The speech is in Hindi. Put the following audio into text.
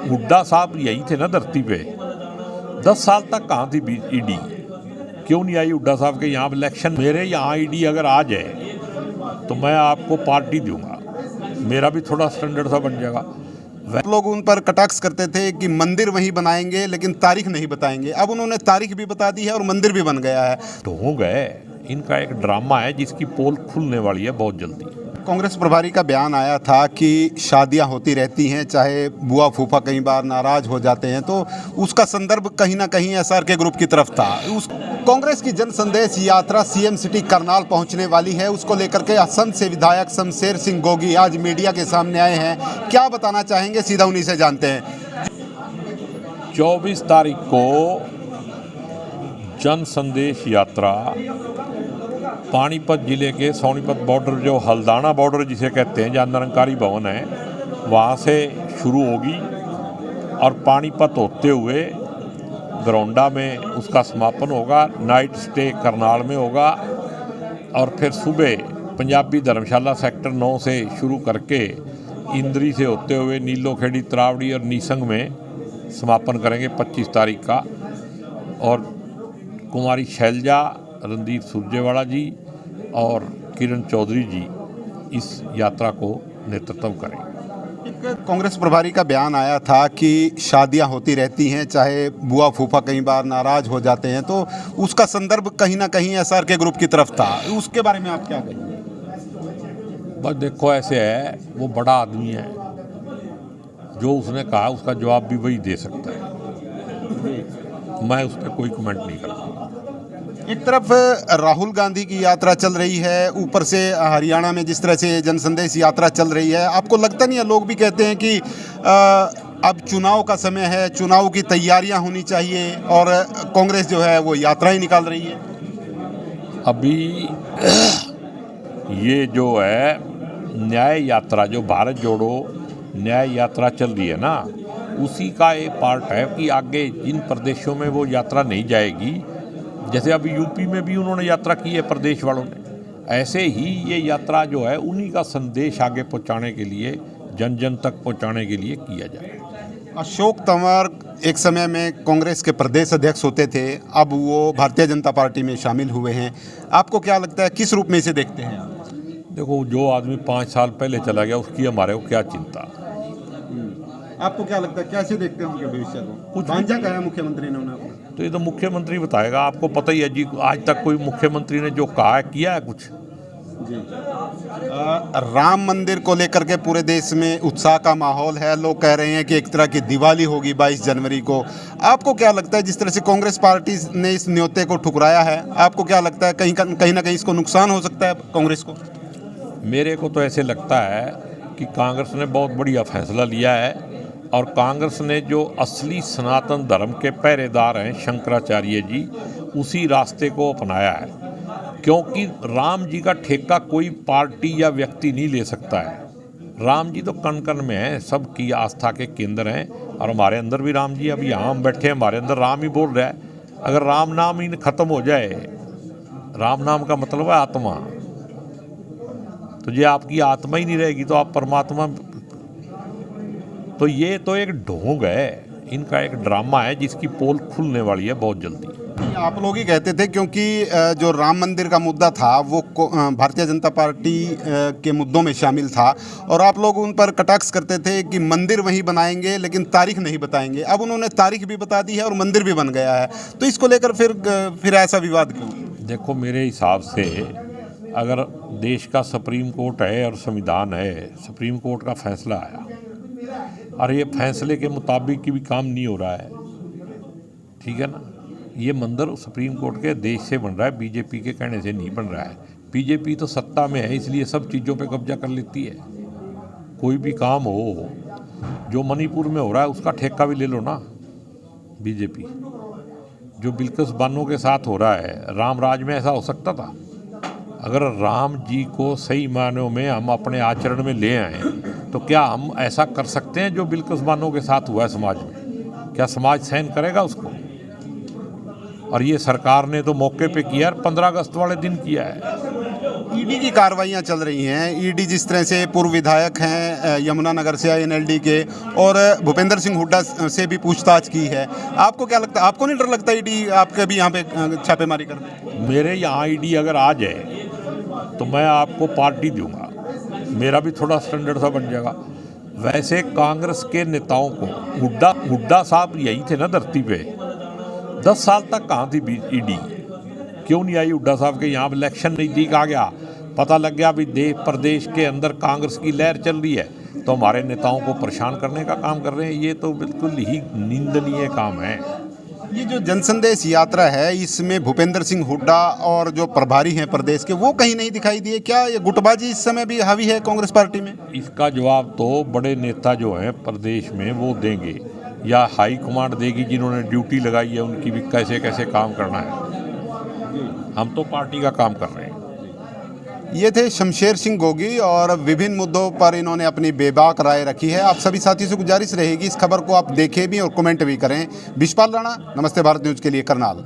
हुड्डा साहब यही थे ना धरती पे। 10 साल तक कहाँ थी ईडी? क्यों नहीं आई हुड्डा साहब के यहाँ इलेक्शन? मेरे यहाँ ईडी अगर आ जाए तो मैं आपको पार्टी दूंगा, मेरा भी थोड़ा स्टैंडर्ड सा बन जाएगा। लोग उन पर कटाक्ष करते थे कि मंदिर वहीं बनाएंगे लेकिन तारीख नहीं बताएंगे। अब उन्होंने तारीख भी बता दी है और मंदिर भी बन गया है। तो हो गए, इनका एक ड्रामा है जिसकी पोल खुलने वाली है बहुत जल्दी। कांग्रेस प्रभारी का बयान आया था कि शादियां होती रहती हैं, चाहे बुआ फूफा कई बार नाराज हो जाते हैं, तो उसका संदर्भ कहीं ना कहीं एसआर के ग्रुप की तरफ था। कांग्रेस की जन संदेश यात्रा सीएम सिटी करनाल पहुंचने वाली है। उसको लेकर के असंध से विधायक शमशेर सिंह गोगी आज मीडिया के सामने आए हैं। क्या बताना चाहेंगे, सीधा उन्हीं से जानते हैं। 24 तारीख को जन संदेश यात्रा पानीपत जिले के सोनीपत बॉर्डर, जो हल्दाना बॉर्डर जिसे कहते हैं, जहाँ निरंकारी भवन है, वहाँ से शुरू होगी और पानीपत होते हुए गरौंडा में उसका समापन होगा। नाइट स्टे करनाल में होगा और फिर सुबह पंजाबी धर्मशाला सेक्टर 9 से शुरू करके इंद्री से होते हुए नीलोखेड़ी, त्रावड़ी और नीसंग में समापन करेंगे 25 तारीख का। और कुमारी शैलजा, रणदीप सुरजेवाला जी और किरण चौधरी जी इस यात्रा को नेतृत्व करेंगे। एक कांग्रेस प्रभारी का बयान आया था कि शादियां होती रहती हैं, चाहे बुआ फूफा कई बार नाराज हो जाते हैं, तो उसका संदर्भ कहीं ना कहीं एसआर के ग्रुप की तरफ था। उसके बारे में आप क्या कहेंगे? बस देखो, ऐसे है, वो बड़ा आदमी है, जो उसने कहा उसका जवाब भी वही दे सकता है। मैं उस पर कोई कमेंट नहीं करता। एक तरफ राहुल गांधी की यात्रा चल रही है, ऊपर से हरियाणा में जिस तरह से जनसंदेश यात्रा चल रही है, आपको लगता नहीं है, लोग भी कहते हैं कि अब चुनाव का समय है, चुनाव की तैयारियां होनी चाहिए और कांग्रेस जो है वो यात्रा ही निकाल रही है? अभी ये जो है न्याय यात्रा, जो भारत जोड़ो न्याय यात्रा चल रही है ना, उसी का एक पार्ट है कि आगे जिन प्रदेशों में वो यात्रा नहीं जाएगी, जैसे अभी यूपी में भी उन्होंने यात्रा की है प्रदेश वालों ने, ऐसे ही ये यात्रा जो है उन्हीं का संदेश आगे पहुंचाने के लिए, जन जन तक पहुंचाने के लिए किया जाए। अशोक तंवर एक समय में कांग्रेस के प्रदेश अध्यक्ष होते थे, अब वो भारतीय जनता पार्टी में शामिल हुए हैं। आपको क्या लगता है, किस रूप में इसे देखते हैं? देखो, जो आदमी 5 साल पहले चला गया उसकी हमारे को क्या चिंता। आपको क्या लगता है, कैसे देखते हैं उनके भविष्य को? कुछ भांजा कहा है मुख्यमंत्री ने उन्हें? तो ये तो मुख्यमंत्री बताएगा, आपको पता ही है जी, आज तक कोई मुख्यमंत्री ने जो कहा है किया है कुछ? जी। राम मंदिर को लेकर के पूरे देश में उत्साह का माहौल है। लोग कह रहे हैं कि एक तरह की दिवाली होगी 22 जनवरी को। आपको क्या लगता है, जिस तरह से कांग्रेस पार्टी ने इस न्योते को ठुकराया है, आपको क्या लगता है कहीं ना कहीं इसको नुकसान हो सकता है कांग्रेस को? मेरे को तो ऐसे लगता है कि कांग्रेस ने बहुत बढ़िया फैसला लिया है और कांग्रेस ने जो असली सनातन धर्म के पहरेदार हैं शंकराचार्य जी, उसी रास्ते को अपनाया है। क्योंकि राम जी का ठेका कोई पार्टी या व्यक्ति नहीं ले सकता है। राम जी तो कण कण में हैं, सबकी आस्था के केंद्र हैं और हमारे अंदर भी राम जी, अभी यहाँ हम बैठे हैं, हमारे अंदर राम ही बोल रहा है। अगर राम नाम ही खत्म हो जाए, राम नाम का मतलब है आत्मा, तो ये आपकी आत्मा ही नहीं रहेगी तो आप परमात्मा, तो ये तो एक ढोंग है, इनका एक ड्रामा है जिसकी पोल खुलने वाली है बहुत जल्दी। आप लोग ही कहते थे, क्योंकि जो राम मंदिर का मुद्दा था वो भारतीय जनता पार्टी के मुद्दों में शामिल था और आप लोग उन पर कटाक्ष करते थे कि मंदिर वहीं बनाएंगे लेकिन तारीख नहीं बताएंगे। अब उन्होंने तारीख भी बता दी है और मंदिर भी बन गया है, तो इसको लेकर फिर ऐसा विवाद क्यों? देखो, मेरे हिसाब से अगर देश का सुप्रीम कोर्ट है और संविधान है, सुप्रीम कोर्ट का फैसला आया और ये फैसले के मुताबिक भी काम नहीं हो रहा है, ठीक है ना, ये मंदिर सुप्रीम कोर्ट के आदेश से बन रहा है, बीजेपी के कहने से नहीं बन रहा है। बीजेपी तो सत्ता में है, इसलिए सब चीज़ों पे कब्जा कर लेती है। कोई भी काम हो, जो मणिपुर में हो रहा है उसका ठेका भी ले लो ना बीजेपी। जो बिल्किस बानो के साथ हो रहा है, राम राज में ऐसा हो सकता था? अगर राम जी को सही मायनों में हम अपने आचरण में ले आए तो क्या हम ऐसा कर सकते हैं जो बिल्किस बानो के साथ हुआ है समाज में? क्या समाज सहन करेगा उसको? और ये सरकार ने तो मौके पे किया है, 15 अगस्त वाले दिन किया है। ईडी की कार्रवाइयां चल रही हैं। ईडी जिस तरह से पूर्व विधायक हैं यमुनानगर से एनएलडी के, और भूपेंद्र सिंह हुड्डा से भी पूछताछ की है। आपको क्या लगता है, आपको नहीं डर लगता ईडी आपके भी यहाँ पे छापेमारी कर दे? मेरे यहाँ ईडी अगर आ जाए तो मैं आपको पार्टी दूंगा, मेरा भी थोड़ा स्टैंडर्ड सा बन जाएगा। वैसे कांग्रेस के नेताओं को हुड्डा साहब यही थे ना धरती पे, 10 साल तक कहाँ थी ईडी? क्यों नहीं आई हुड्डा साहब के यहाँ? इलेक्शन नज़दीक आ गया, पता लग गया भी देश प्रदेश के अंदर कांग्रेस की लहर चल रही है, तो हमारे नेताओं को परेशान करने का काम कर रहे हैं। ये तो बिल्कुल ही निंदनीय काम है। ये जो जनसंदेश यात्रा है, इसमें भूपेंद्र सिंह हुड्डा और जो प्रभारी हैं प्रदेश के, वो कहीं नहीं दिखाई दिए। क्या ये गुटबाजी इस समय भी हावी है कांग्रेस पार्टी में? इसका जवाब तो बड़े नेता जो हैं प्रदेश में वो देंगे, या हाई कमांड देगी जिन्होंने ड्यूटी लगाई है उनकी भी कैसे कैसे काम करना है। हम तो पार्टी का काम कर रहे हैं। ये थे शमशेर सिंह गोगी, और विभिन्न मुद्दों पर इन्होंने अपनी बेबाक राय रखी है। आप सभी साथियों से गुजारिश रहेगी इस खबर को आप देखें भी और कमेंट भी करें। विशपाल राणा, नमस्ते भारत न्यूज़ के लिए, करनाल।